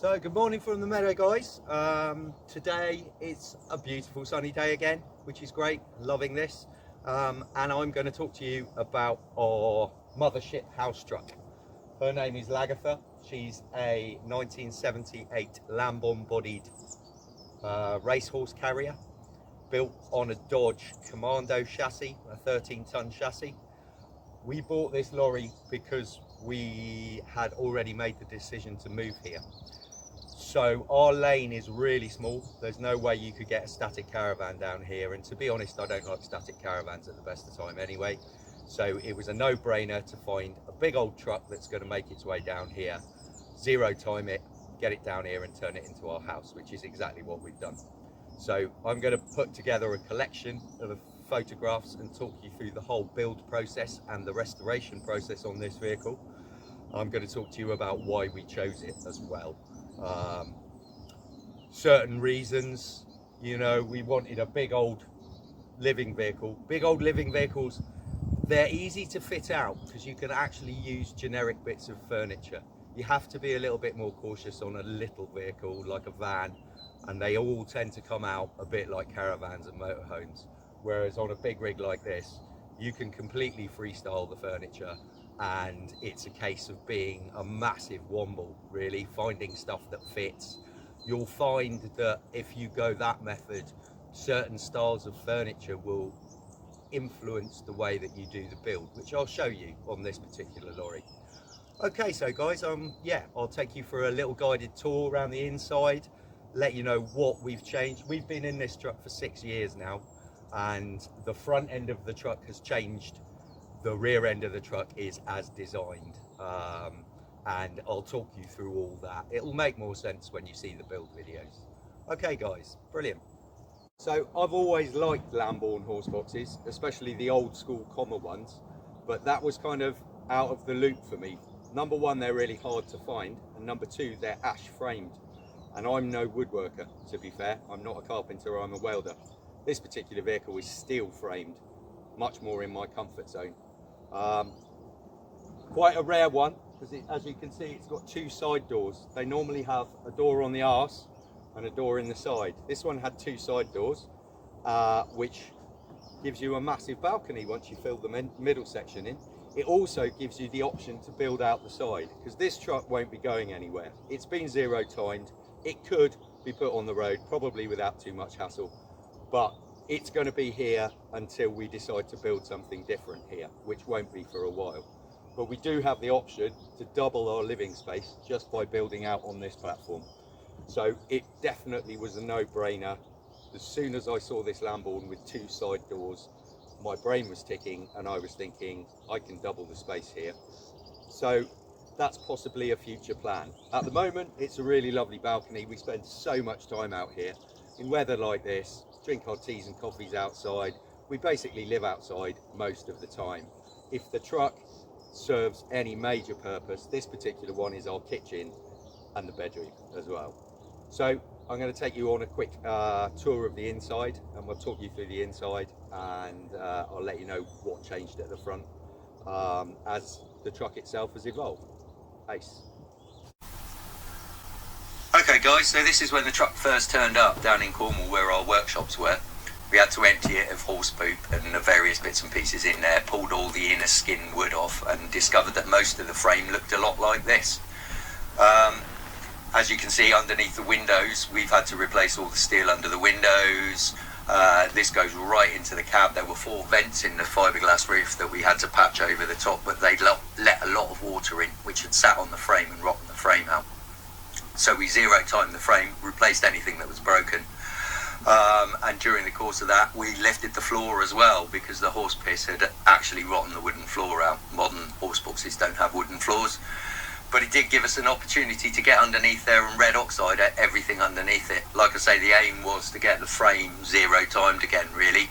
So good morning from the meadow, guys. Today it's a beautiful sunny day again, which is great, loving this. And I'm going to talk to you about our mothership house truck. Her name is Lagatha. She's a 1978 Lamborn bodied racehorse carrier built on a Dodge Commando chassis, a 13-ton chassis. We bought this lorry because we had already made the decision to move here. So our lane is really small. There's no way you could get a static caravan down here. And to be honest, I don't like static caravans at the best of time anyway. So it was a no-brainer to find a big old truck that's going to make its way down here, zero time it, get it down here and turn it into our house, which is exactly what we've done. So I'm going to put together a collection of photographs and talk you through the whole build process and the restoration process on this vehicle. I'm going to talk to you about why we chose it as well. Certain reasons, you know, we wanted a big old living vehicle. Big old living vehicles, they're easy to fit out because you can actually use generic bits of furniture. You have to be a little bit more cautious on a little vehicle like a van, and they all tend to come out a bit like caravans and motorhomes. Whereas on a big rig like this, you can completely freestyle the furniture, and it's a case of being a massive womble, really, finding stuff that fits. You'll find that if you go that method, certain styles of furniture will influence the way that you do the build, which I'll show you on this particular lorry. Okay, so guys, yeah, I'll take you for a little guided tour around the inside, let you know what we've changed. We've been in this truck for 6 years now, and the front end of the truck has changed. The rear end of the truck is as designed, and I'll talk you through all that. It'll make more sense when you see the build videos. Okay guys, brilliant. So I've always liked Lamborn horse boxes, especially the old school comma ones, but that was kind of out of the loop for me. Number one, they're really hard to find, and number two, they're ash framed, and I'm no woodworker, to be fair. I'm not a carpenter, I'm a welder. This particular vehicle is steel framed, much more in my comfort zone. Quite a rare one, because as you can see, it's got two side doors. They normally have a door on the arse and a door in the side. This one had two side doors, which gives you a massive balcony once you fill the middle section in. It also gives you the option to build out the side, because this truck won't be going anywhere. It's been zero timed. It could be put on the road, probably without too much hassle, but it's going to be here until we decide to build something different here, which won't be for a while. But we do have the option to double our living space just by building out on this platform. So it definitely was a no-brainer. As soon as I saw this Lamborn with two side doors, my brain was ticking and I was thinking, I can double the space here. So that's possibly a future plan. At the moment, it's a really lovely balcony. We spend so much time out here in weather like this, drink our teas and coffees outside. We basically live outside most of the time. If the truck serves any major purpose, this particular one is our kitchen and the bedroom as well. So I'm going to take you on a quick tour of the inside, and we'll talk you through the inside, and I'll let you know what changed at the front as the truck itself has evolved. Ace. Okay guys, so this is when the truck first turned up down in Cornwall where our workshops were. We had to empty it of horse poop and the various bits and pieces in there, pulled all the inner skin wood off and discovered that most of the frame looked a lot like this. As you can see underneath the windows, we've had to replace all the steel under the windows. This goes right into the cab. There were 4 vents in the fiberglass roof that we had to patch over the top, but they'd let a lot of water in, which had sat on the frame and rotten the frame out. So we zero-timed the frame, replaced anything that was broken, and during the course of that we lifted the floor as well, because the horse piss had actually rotten the wooden floor out. Modern horse boxes don't have wooden floors, but it did give us an opportunity to get underneath there and red oxide everything underneath it. Like I say, the aim was to get the frame zero-timed again, really.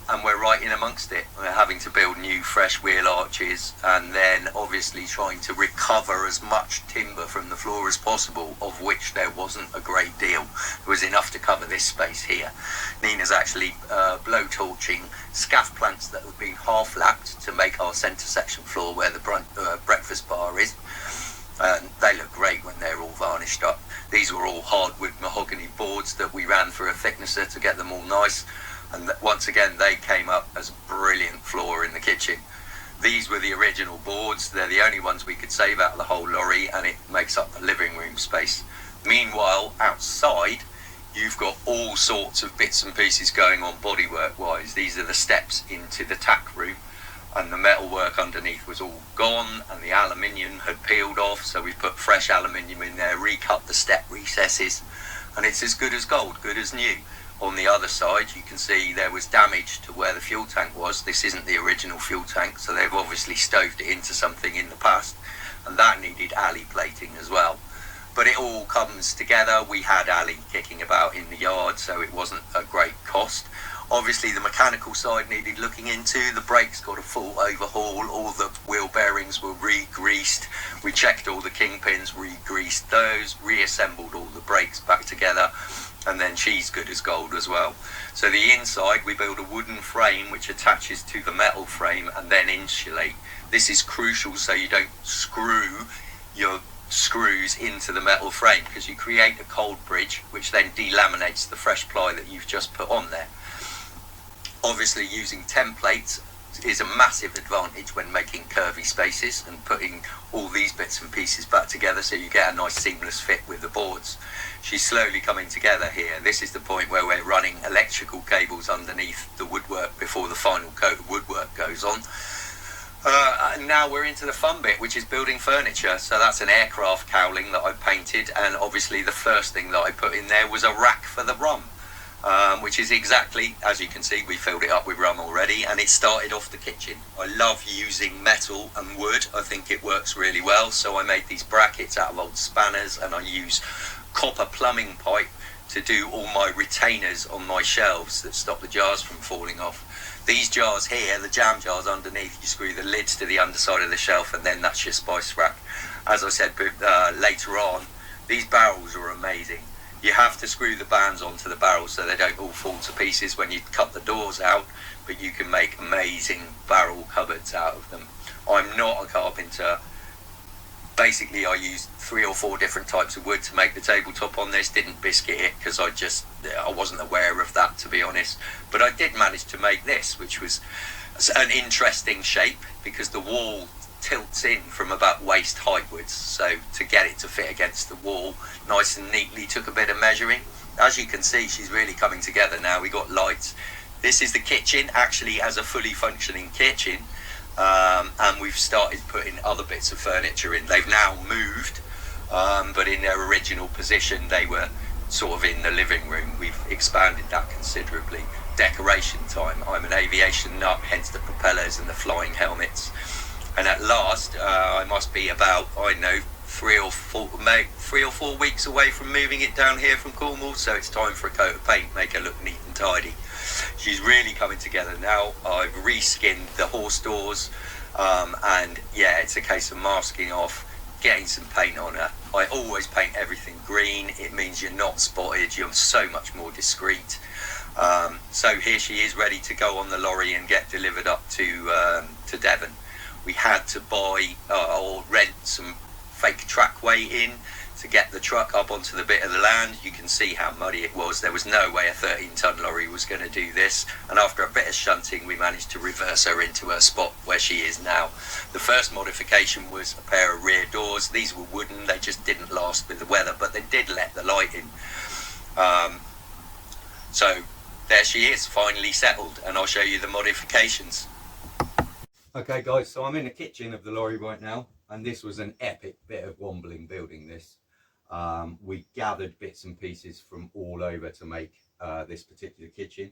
And we're right in amongst it. We're having to build new fresh wheel arches, and then obviously trying to recover as much timber from the floor as possible, of which there wasn't a great deal. There was enough to cover this space here. Nina's actually blow torching scaff planks that have been half lapped to make our centre section floor where the breakfast bar is. And they look great when they're all varnished finished up. These were all hardwood mahogany boards that we ran through a thicknesser to get them all nice, and once again they came up as a brilliant floor in the kitchen. These were the original boards. They're the only ones we could save out of the whole lorry, and it makes up the living room space. Meanwhile, outside, you've got all sorts of bits and pieces going on bodywork wise. These are the steps into the tack room, and the metalwork underneath was all gone, and the aluminium had peeled off, so we put fresh aluminium in there, recut the step recesses, and it's as good as gold, good as new. On the other side, you can see there was damage to where the fuel tank was. This isn't the original fuel tank, so they've obviously stoved it into something in the past, and that needed alley plating as well. But it all comes together. We had alley kicking about in the yard, so it wasn't a great cost. Obviously, the mechanical side needed looking into. The brakes got a full overhaul. All the wheel bearings were re-greased. We checked all the kingpins, re-greased those, reassembled all the brakes back together, and then she's good as gold as well. So the inside, we build a wooden frame which attaches to the metal frame and then insulate. This is crucial so you don't screw your screws into the metal frame, because you create a cold bridge which then delaminates the fresh ply that you've just put on there. Obviously, using templates is a massive advantage when making curvy spaces and putting all these bits and pieces back together, so you get a nice seamless fit with the boards. She's slowly coming together here. This is the point where we're running electrical cables underneath the woodwork before the final coat of woodwork goes on. And now we're into the fun bit, which is building furniture. So that's an aircraft cowling that I painted, and obviously the first thing that I put in there was a rack for the rum, which is exactly, as you can see, we filled it up with rum already, and it started off the kitchen. I love using metal and wood. I think it works really well, so I made these brackets out of old spanners, and I use copper plumbing pipe to do all my retainers on my shelves that stop the jars from falling off. These jars here, the jam jars underneath, you screw the lids to the underside of the shelf, and then that's your spice rack. As I said later on, these barrels are amazing. You have to screw the bands onto the barrels so they don't all fall to pieces when you cut the doors out, but you can make amazing barrel cupboards out of them. I'm not a carpenter. Basically, I used 3 or 4 different types of wood to make the tabletop on this. Didn't biscuit it because I wasn't aware of that, to be honest. But I did manage to make this, which was an interesting shape because the wall tilts in from about waist heightwards. So to get it to fit against the wall nice and neatly took a bit of measuring. As you can see, she's really coming together now. We got lights. This is the kitchen, actually as a fully functioning kitchen. And we've started putting other bits of furniture in. They've now moved, but in their original position they were sort of in the living room. We've expanded that considerably. Decoration time. I'm an aviation nut, hence the propellers and the flying helmets. And at last, I must be about, I don't know, 3 or 4 weeks away from moving it down here from Cornwall, so it's time for a coat of paint, make her look neat and tidy. She's really coming together now. I've reskinned the horse doors, and yeah, it's a case of masking off, getting some paint on her. I always paint everything green. It means you're not spotted, you're so much more discreet. So here she is, ready to go on the lorry and get delivered up to Devon. We had to buy or rent some fake trackway in to get the truck up onto the bit of the land. You can see how muddy it was. There was no way a 13-ton lorry was going to do this, and after a bit of shunting we managed to reverse her into her spot where she is now. The first modification was a pair of rear doors. These were wooden, they just didn't last with the weather, but they did let the light in. So there she is, finally settled, and I'll show you the modifications. Okay guys, so I'm in the kitchen of the lorry right now, and this was an epic bit of wombling building this. We gathered bits and pieces from all over to make this particular kitchen.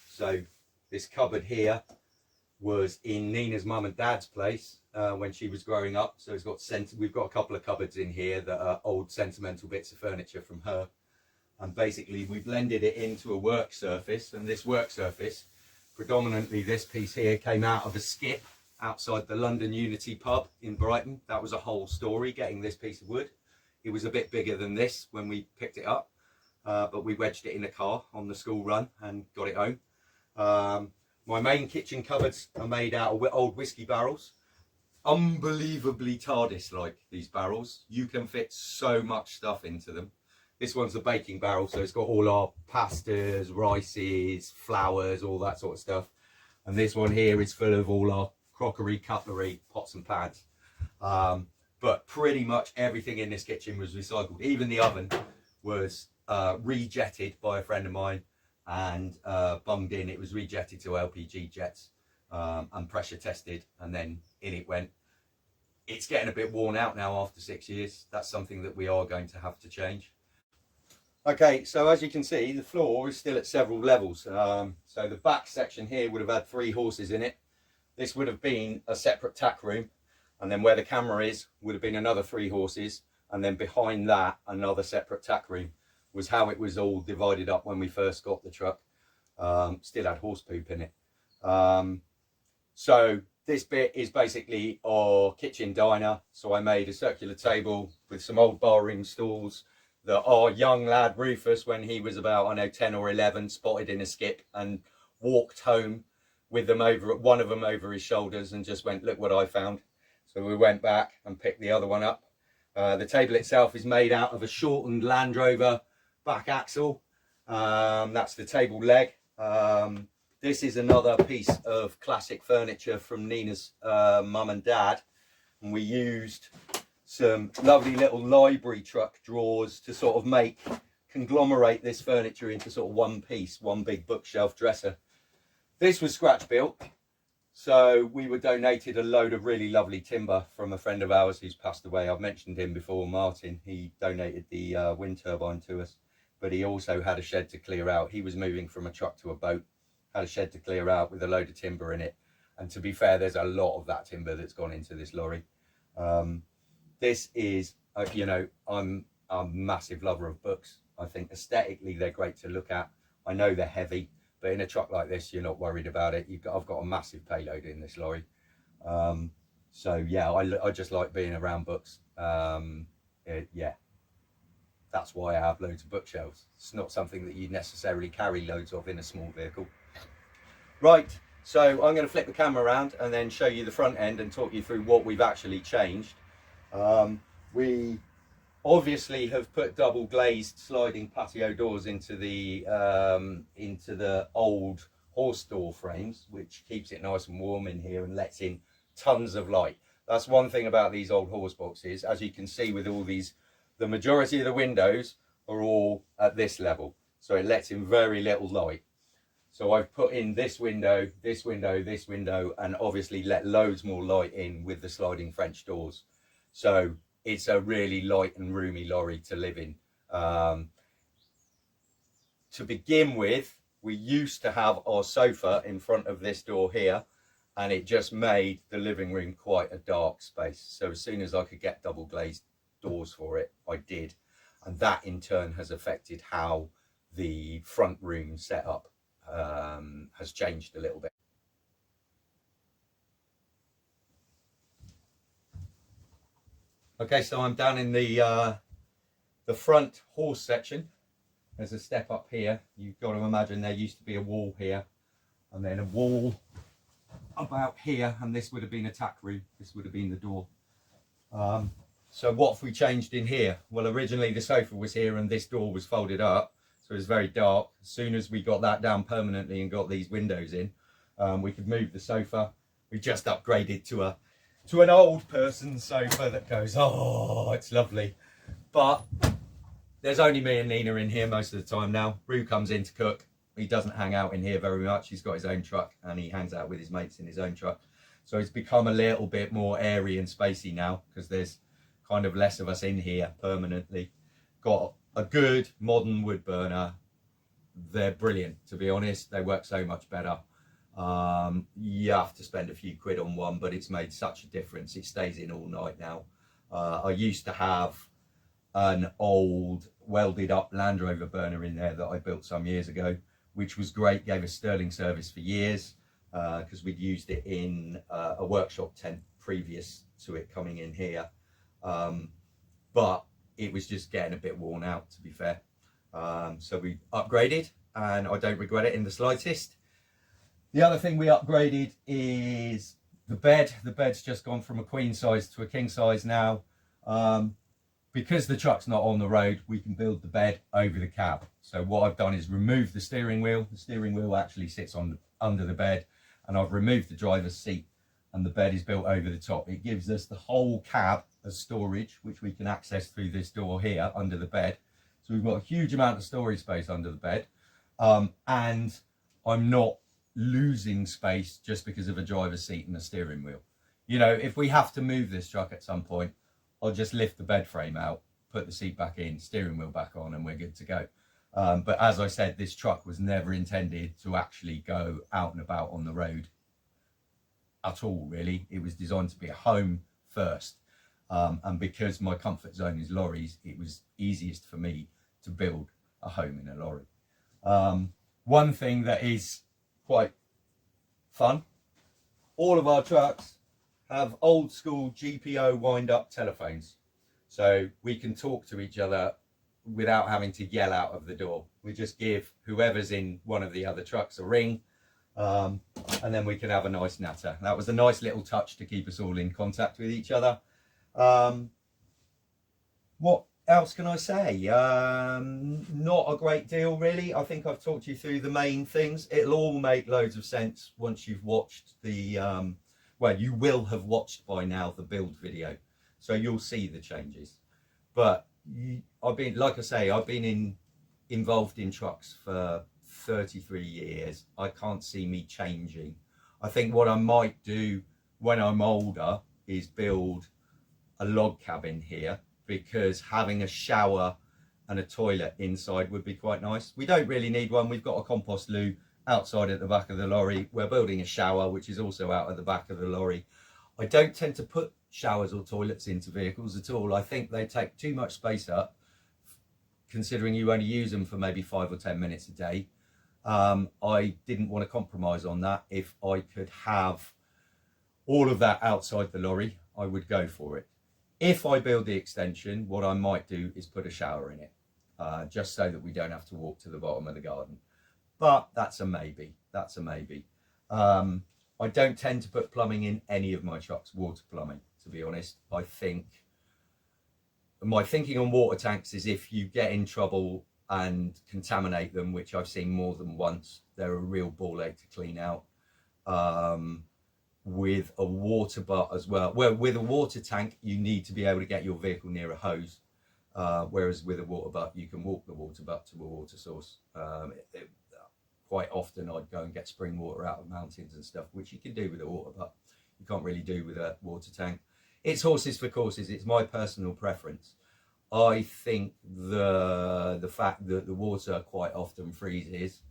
So this cupboard here was in Nina's mum and dad's place when she was growing up. So it's got we've got a couple of cupboards in here that are old sentimental bits of furniture from her. And basically we blended it into a work surface, and this work surface, predominantly this piece here, came out of a skip outside the London Unity pub in Brighton. That was a whole story, getting this piece of wood. It was a bit bigger than this when we picked it up, but we wedged it in a car on the school run and got it home. My main kitchen cupboards are made out of old whiskey barrels. unbelievably TARDIS-like, these barrels. You can fit so much stuff into them. This one's the baking barrel, so it's got all our pastas, rices, flours, all that sort of stuff. And this one here is full of all our crockery, cutlery, pots and pans. But pretty much everything in this kitchen was recycled. Even the oven was rejetted by a friend of mine and bunged in. It was rejetted to LPG jets and pressure tested, and then in it went. It's getting a bit worn out now after 6 years. That's something that we are going to have to change. Okay, so as you can see, the floor is still at several levels. So the back section here would have had 3 horses in it. This would have been a separate tack room, and then where the camera is would have been another 3 horses, and then behind that another separate tack room. Was how it was all divided up when we first got the truck. Still had horse poop in it. So this bit is basically our kitchen diner. So I made a circular table with some old barroom stools that our young lad Rufus, when he was about, I know, 10 or 11, spotted in a skip and walked home with them over, one of them over his shoulders, and just went, look what I found. So we went back and picked the other one up. The table itself is made out of a shortened Land Rover back axle. That's the table leg. This is another piece of classic furniture from Nina's mum and dad, and we used some lovely little library truck drawers to sort of conglomerate this furniture into sort of one piece, one big bookshelf dresser. This was scratch built, so we were donated a load of really lovely timber from a friend of ours who's passed away. I've mentioned him before, Martin. He donated the wind turbine to us, but he also had a shed to clear out. He was moving from a truck to a boat, had a shed to clear out with a load of timber in it. And to be fair, there's a lot of that timber that's gone into this lorry. This is, you know, I'm a massive lover of books. I think aesthetically they're great to look at. I know they're heavy, but in a truck like this, you're not worried about it. I've got a massive payload in this lorry. So yeah, I just like being around books. Yeah, that's why I have loads of bookshelves. It's not something that you necessarily carry loads of in a small vehicle. Right, so I'm going to flip the camera around and then show you the front end and talk you through what we've actually changed. We obviously have put double glazed sliding patio doors into the old horse door frames, which keeps it nice and warm in here and lets in tons of light. That's one thing about these old horse boxes. As you can see with all these, the majority of the windows are all at this level, so it lets in very little light. So I've put in this window, this window, this window, and obviously let loads more light in with the sliding French doors. So it's a really light and roomy lorry to live in. To begin with, we used to have our sofa in front of this door here, and it just made the living room quite a dark space. So as soon as I could get double glazed doors for it, I did. And that in turn has affected how the front room setup has changed a little bit. Okay, so I'm down in the front horse section. There's a step up here. You've got to imagine there used to be a wall here, and then a wall about here, and this would have been a tack room. This would have been the door. So what have we changed in here? Well, originally the sofa was here and this door was folded up, so it was very dark. As soon as we got that down permanently and got these windows in, we could move the sofa. We just upgraded to an old person's sofa that goes, oh, it's lovely. But there's only me and Nina in here most of the time now. Roo comes in to cook. He doesn't hang out in here very much. He's got his own truck and he hangs out with his mates in his own truck. So it's become a little bit more airy and spacey now because there's kind of less of us in here permanently. Got a good modern wood burner. They're brilliant, to be honest. They work so much better. You have to spend a few quid on one, but it's made such a difference. It stays in all night now. I used to have an old welded up Land Rover burner in there that I built some years ago, which was great, gave us sterling service for years because we'd used it in a workshop tent previous to it coming in here. But it was just getting a bit worn out, to be fair. So we upgraded and I don't regret it in the slightest. The other thing we upgraded is The bed's just gone from a queen size to a king size now. Because the truck's not on the road, we can build the bed over the cab. So what I've done is remove the steering wheel. The steering wheel actually sits under the bed, and I've removed the driver's seat, and the bed is built over the top. It gives us the whole cab as storage, which we can access through this door here under the bed. So we've got a huge amount of storage space under the bed, and I'm not losing space just because of a driver's seat and a steering wheel. You know, if we have to move this truck at some point, I'll just lift the bed frame out, put the seat back in, steering wheel back on, and we're good to go. But as I said, this truck was never intended to actually go out and about on the road at all, really. It was designed to be a home first. And because my comfort zone is lorries, it was easiest for me to build a home in a lorry. One thing that is quite fun, all of our trucks have old school GPO wind up telephones, so we can talk to each other without having to yell out of the door. We just give whoever's in one of the other trucks a ring, and then we can have a nice natter. That was a nice little touch to keep us all in contact with each other. What else can I say? Not a great deal, really. I think I've talked you through the main things. It'll all make loads of sense once you've watched the well, you will have watched by now the build video, so you'll see the changes. But I've been, like I say, I've been involved in trucks for 33 years. I can't see me changing. I think what I might do when I'm older is build a log cabin here, because having a shower and a toilet inside would be quite nice. We don't really need one. We've got a compost loo outside at the back of the lorry. We're building a shower, which is also out at the back of the lorry. I don't tend to put showers or toilets into vehicles at all. I think they take too much space up, considering you only use them for maybe 5 or 10 minutes a day. I didn't want to compromise on that. If I could have all of that outside the lorry, I would go for it. If I build the extension, what I might do is put a shower in it, just so that we don't have to walk to the bottom of the garden. But that's a maybe. That's a maybe. I don't tend to put plumbing in any of my trucks, water plumbing, to be honest. I think my thinking on water tanks is if you get in trouble and contaminate them, which I've seen more than once, they're a real ball ache to clean out. With a water butt as well. Well, with a water tank, you need to be able to get your vehicle near a hose. Whereas with a water butt, you can walk the water butt to a water source. Quite often I'd go and get spring water out of mountains and stuff, which you can do with a water butt. You can't really do with a water tank. It's horses for courses. It's my personal preference. I think the fact that the water quite often freezes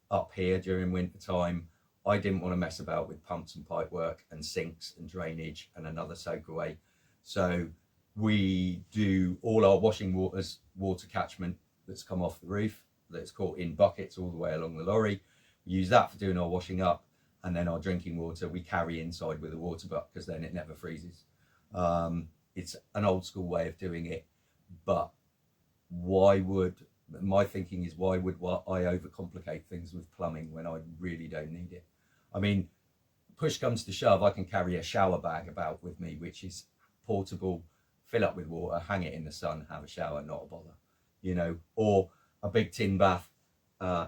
up here during winter time, I didn't want to mess about with pumps and pipe work and sinks and drainage and another soak away. So we do all our washing water catchment that's come off the roof, that's caught in buckets all the way along the lorry. We use that for doing our washing up, and then our drinking water we carry inside with a water butt, because then it never freezes. It's an old school way of doing it, but my thinking is why would I overcomplicate things with plumbing when I really don't need it? I mean, push comes to shove, I can carry a shower bag about with me, which is portable, fill up with water, hang it in the sun, have a shower, not a bother, you know, or a big tin bath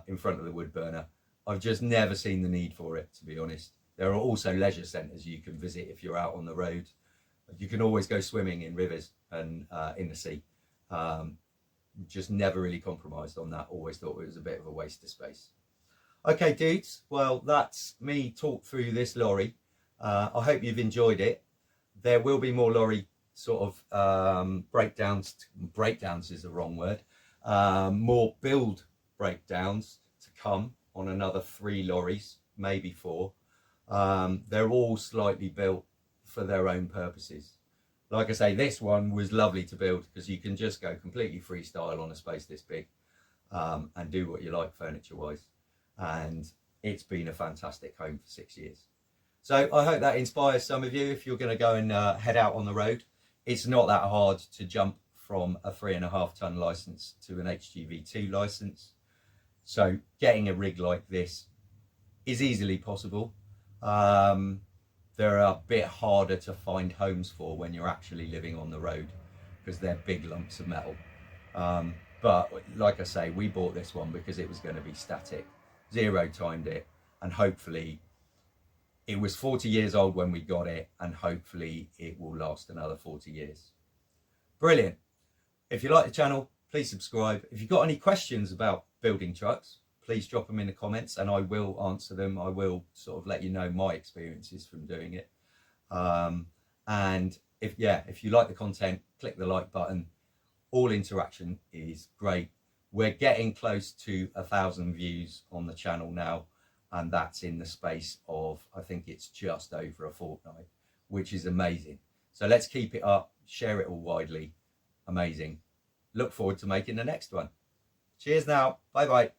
in front of the wood burner. I've just never seen the need for it, to be honest. There are also leisure centres you can visit if you're out on the road. You can always go swimming in rivers and in the sea. Just never really compromised on that. Always thought it was a bit of a waste of space. Okay, dudes. Well, that's me talk through this lorry. I hope you've enjoyed it. There will be more lorry sort of breakdowns. Breakdowns is the wrong word. More build breakdowns to come on another 3 lorries, maybe 4. They're all slightly built for their own purposes. Like I say, this one was lovely to build because you can just go completely freestyle on a space this big and do what you like furniture wise. And it's been a fantastic home for 6 years. So I hope that inspires some of you if you're going to go and head out on the road. It's not that hard to jump from a 3.5 ton license to an HGV2 license. So getting a rig like this is easily possible. they're a bit harder to find homes for when you're actually living on the road, because they're big lumps of metal. But like I say, we bought this one because it was going to be static, zero timed it, and hopefully it was 40 years old when we got it, and hopefully it will last another 40 years. Brilliant. If you like the channel, please subscribe. If you've got any questions about building trucks, please drop them in the comments and I will answer them. I will sort of let you know my experiences from doing it. And if you like the content, click the like button. All interaction is great. We're getting close to 1,000 views on the channel now, and that's in the space of, I think it's just over a fortnight, which is amazing. So let's keep it up, share it all widely. Amazing. Look forward to making the next one. Cheers now. Bye bye.